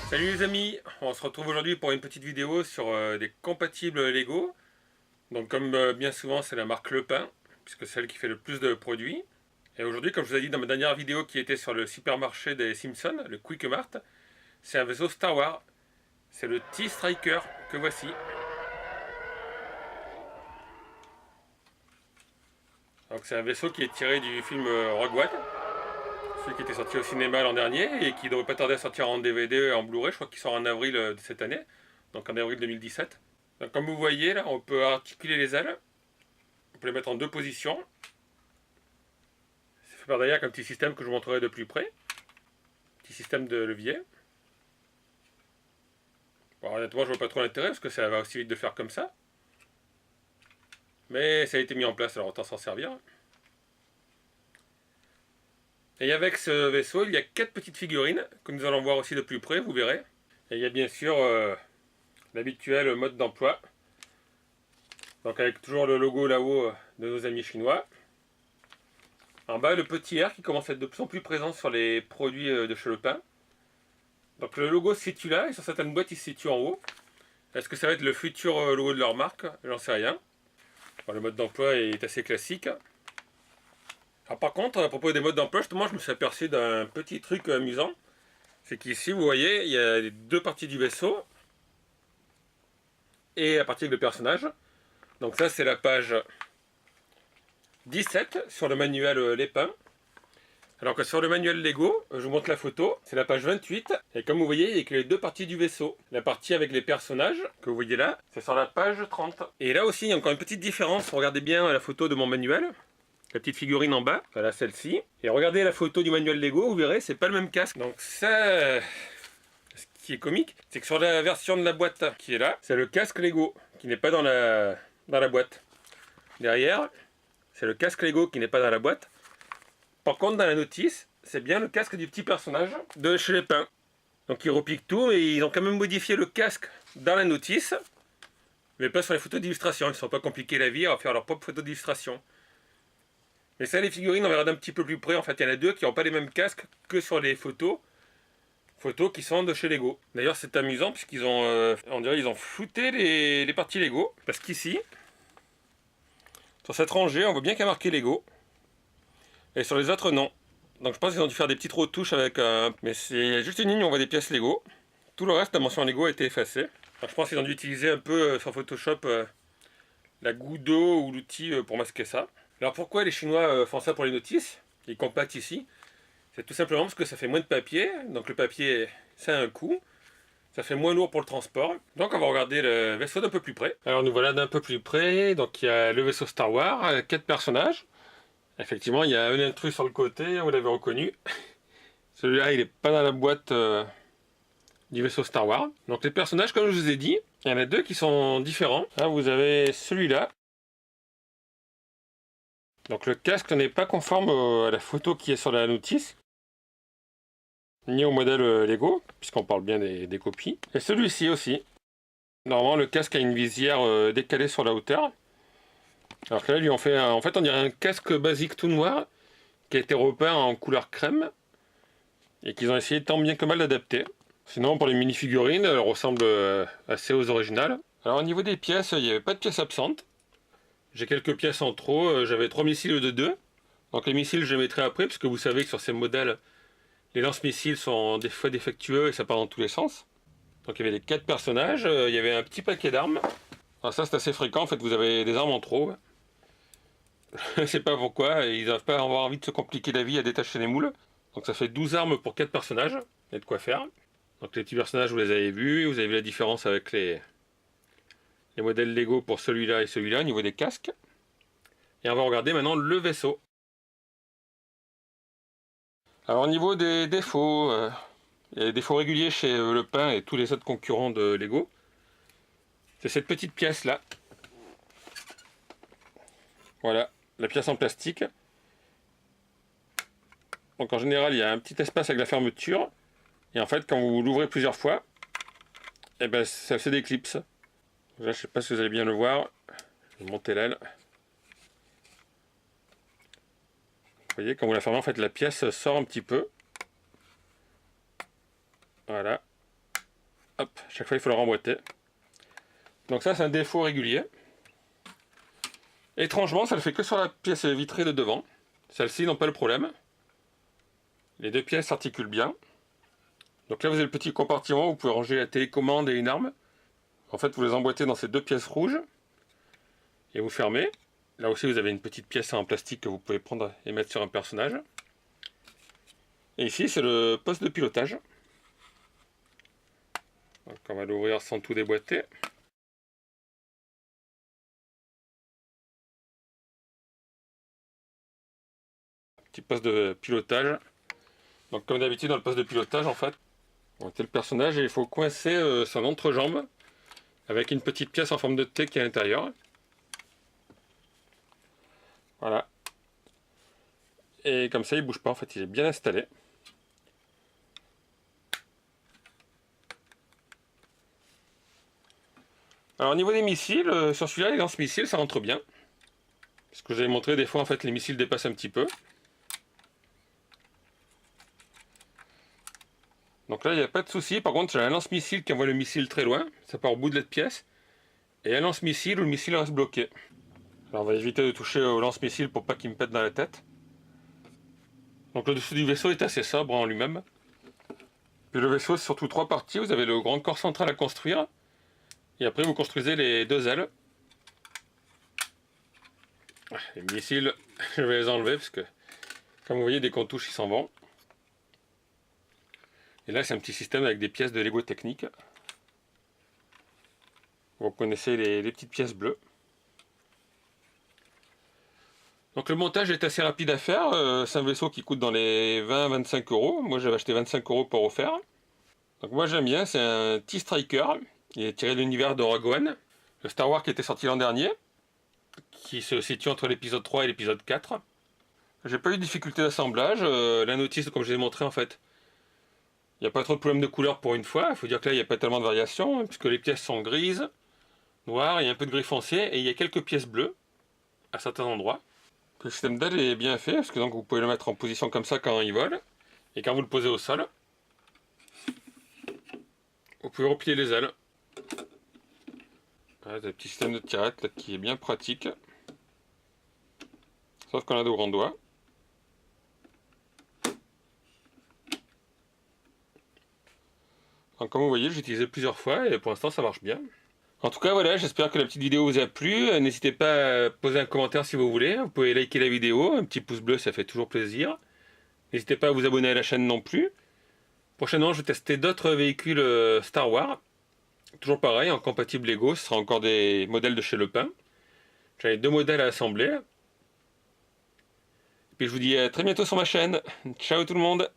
Salut les amis, on se retrouve aujourd'hui pour une petite vidéo sur des compatibles Lego. Donc comme bien souvent c'est la marque Lepin, puisque c'est celle qui fait le plus de produits. Et aujourd'hui, comme je vous ai dit dans ma dernière vidéo qui était sur le supermarché des Simpsons, le Quick Mart, c'est un vaisseau Star Wars. C'est le T-Striker que voici. Donc c'est un vaisseau qui est tiré du film Rogue One, celui qui était sorti au cinéma l'an dernier et qui devrait pas tarder à sortir en DVD et en Blu-ray. Je crois qu'il sort en avril de cette année, donc en avril 2017. Donc comme vous voyez là, on peut articuler les ailes. On peut les mettre en deux positions. C'est fait par derrière un petit système que je vous montrerai de plus près. Petit système de levier. Bon, honnêtement, je vois pas trop l'intérêt parce que ça va aussi vite de faire comme ça. Mais ça a été mis en place, alors autant s'en servir. Et avec ce vaisseau, il y a 4 petites figurines que nous allons voir aussi de plus près, vous verrez. Et il y a bien sûr l'habituel mode d'emploi. Donc avec toujours le logo là-haut de nos amis chinois. En bas, le petit R qui commence à être de plus en plus présent sur les produits de chez Lepin. Donc le logo se situe là, et sur certaines boîtes il se situe en haut. Est-ce que ça va être le futur logo de leur marque? J'en sais rien. Bon, le mode d'emploi est assez classique. Alors par contre, à propos des modes d'emploi, justement, je me suis aperçu d'un petit truc amusant. C'est qu'ici, vous voyez, il y a les deux parties du vaisseau et la partie avec le personnage. Donc ça, c'est la page 17 sur le manuel Lepin. Alors que sur le manuel Lego, je vous montre la photo, c'est la page 28. Et comme vous voyez, il n'y a que les deux parties du vaisseau. La partie avec les personnages, que vous voyez là, c'est sur la page 30. Et là aussi, il y a encore une petite différence. Regardez bien la photo de mon manuel. La petite figurine en bas, voilà celle-ci. Et regardez la photo du manuel Lego, vous verrez, c'est pas le même casque. Donc ça, ce qui est comique, c'est que sur la version de la boîte qui est là, c'est le casque Lego, qui n'est pas dans la boîte. Derrière, c'est le casque Lego qui n'est pas dans la boîte. Par contre, dans la notice, c'est bien le casque du petit personnage de chez Lepin. Donc ils repiquent tout, et ils ont quand même modifié le casque dans la notice, mais pas sur les photos d'illustration. Ils ne sont pas compliqués la vie à faire leur propre photo d'illustration. Mais ça, les figurines, on verra d'un petit peu plus près. En fait, il y en a deux qui n'ont pas les mêmes casques que sur les photos. Photos qui sont de chez Lego. D'ailleurs, c'est amusant puisqu'ils ont, on dirait, ils ont flouté les parties Lego. Parce qu'ici, sur cette rangée, on voit bien qu'il y a marqué Lego. Et sur les autres, non. Donc je pense qu'ils ont dû faire des petites retouches avec un... Mais c'est juste une ligne où on voit des pièces Lego. Tout le reste, la mention Lego a été effacée. Alors, je pense qu'ils ont dû utiliser un peu sur Photoshop la goutte d'eau ou l'outil pour masquer ça. Alors pourquoi les Chinois font ça pour les notices? Ils compactent ici. C'est tout simplement parce que ça fait moins de papier. Donc le papier, ça a un coût. Ça fait moins lourd pour le transport. Donc on va regarder le vaisseau d'un peu plus près. Alors nous voilà d'un peu plus près. Donc il y a le vaisseau Star Wars, 4 personnages. Effectivement, il y a un intrus sur le côté, vous l'avez reconnu. Celui-là, il n'est pas dans la boîte du vaisseau Star Wars. Donc les personnages, comme je vous ai dit, il y en a deux qui sont différents. Là, vous avez celui-là. Donc le casque n'est pas conforme à la photo qui est sur la notice, ni au modèle Lego, puisqu'on parle bien des copies. Et celui-ci aussi. Normalement, le casque a une visière décalée sur la hauteur. Alors que là, lui, on fait en fait, on dirait un casque basique tout noir qui a été repeint en couleur crème et qu'ils ont essayé tant bien que mal d'adapter. Sinon, pour les mini-figurines, elles ressemblent assez aux originales. Alors, au niveau des pièces, il n'y avait pas de pièces absentes. J'ai quelques pièces en trop. J'avais 3 missiles de 2. Donc, les missiles, je les mettrai après, parce que vous savez que sur ces modèles, les lance-missiles sont des fois défectueux et ça part dans tous les sens. Donc, il y avait les 4 personnages. Il y avait un petit paquet d'armes. Alors, ça, c'est assez fréquent. En fait, vous avez des armes en trop. Je ne sais pas pourquoi. Ils n'arrivent pas à avoir envie de se compliquer la vie à détacher les moules. Donc, ça fait 12 armes pour 4 personnages. Il y a de quoi faire. Donc les petits personnages, vous les avez vus, vous avez vu la différence avec les modèles Lego pour celui-là et celui-là au niveau des casques. Et on va regarder maintenant le vaisseau. Alors au niveau des défauts, il y a des défauts réguliers chez Lepin et tous les autres concurrents de Lego. C'est cette petite pièce là. Voilà, la pièce en plastique. Donc en général, il y a un petit espace avec la fermeture. Et en fait, quand vous l'ouvrez plusieurs fois, eh ben, ça se déclipse. Là, je ne sais pas si vous allez bien le voir. Je vais monter l'aile. Vous voyez, quand vous la fermez, en fait, la pièce sort un petit peu. Voilà. Hop, chaque fois il faut le remboîter. Donc ça c'est un défaut régulier. Étrangement ça le fait que sur la pièce vitrée de devant. Celle-ci n'ont pas le problème. Les deux pièces s'articulent bien. Donc là vous avez le petit compartiment où vous pouvez ranger la télécommande et une arme. En fait vous les emboîtez dans ces deux pièces rouges. Et vous fermez. Là aussi vous avez une petite pièce en plastique que vous pouvez prendre et mettre sur un personnage. Et ici c'est le poste de pilotage. Donc on va l'ouvrir sans tout déboîter. Petit poste de pilotage. Donc comme d'habitude dans le poste de pilotage en fait, on met le personnage et il faut coincer son entrejambe avec une petite pièce en forme de T qui est à l'intérieur. Voilà. Et comme ça il ne bouge pas, en fait il est bien installé. Alors au niveau des missiles, sur celui-là les lance-missiles ça rentre bien. Parce que j'avais montré des fois en fait les missiles dépassent un petit peu. Donc là il n'y a pas de souci. Par contre j'ai un lance-missile qui envoie le missile très loin, ça part au bout de la pièce. Et un lance-missile où le missile reste bloqué. Alors on va éviter de toucher au lance-missile pour pas qu'il me pète dans la tête. Donc le dessous du vaisseau est assez sobre en lui-même. Puis le vaisseau c'est surtout trois parties. Vous avez le grand corps central à construire. Et après vous construisez les deux ailes. Les missiles, je vais les enlever parce que comme vous voyez dès qu'on touche ils s'en vont. Et là c'est un petit système avec des pièces de Lego Technic. Vous reconnaissez les petites pièces bleues. Donc le montage est assez rapide à faire. C'est un vaisseau qui coûte dans les 20-25 €. Moi j'avais acheté 25 € pour refaire. Donc moi j'aime bien, c'est un T-Striker. Il est tiré de l'univers de Rogue One. Le Star Wars qui était sorti l'an dernier. Qui se situe entre l'épisode 3 et l'épisode 4. J'ai pas eu de difficulté d'assemblage. La notice, comme je l'ai montré en fait, il n'y a pas trop de problème de couleur pour une fois. Il faut dire que là il n'y a pas tellement de variations, puisque les pièces sont grises, noires, il y a un peu de gris foncé, et il y a quelques pièces bleues à certains endroits. Le système d'aile est bien fait, parce que donc vous pouvez le mettre en position comme ça quand il vole, et quand vous le posez au sol, vous pouvez replier les ailes. Voilà, c'est un petit système de tirette là, qui est bien pratique. Sauf qu'on a de grands doigts. Donc, comme vous voyez, j'ai utilisé plusieurs fois et pour l'instant ça marche bien. En tout cas voilà, j'espère que la petite vidéo vous a plu. N'hésitez pas à poser un commentaire si vous voulez. Vous pouvez liker la vidéo, un petit pouce bleu ça fait toujours plaisir. N'hésitez pas à vous abonner à la chaîne non plus. Prochainement je vais tester d'autres véhicules Star Wars. Toujours pareil, en compatible Lego, ce sera encore des modèles de chez Lepin. J'avais 2 modèles à assembler. Et puis je vous dis à très bientôt sur ma chaîne. Ciao tout le monde!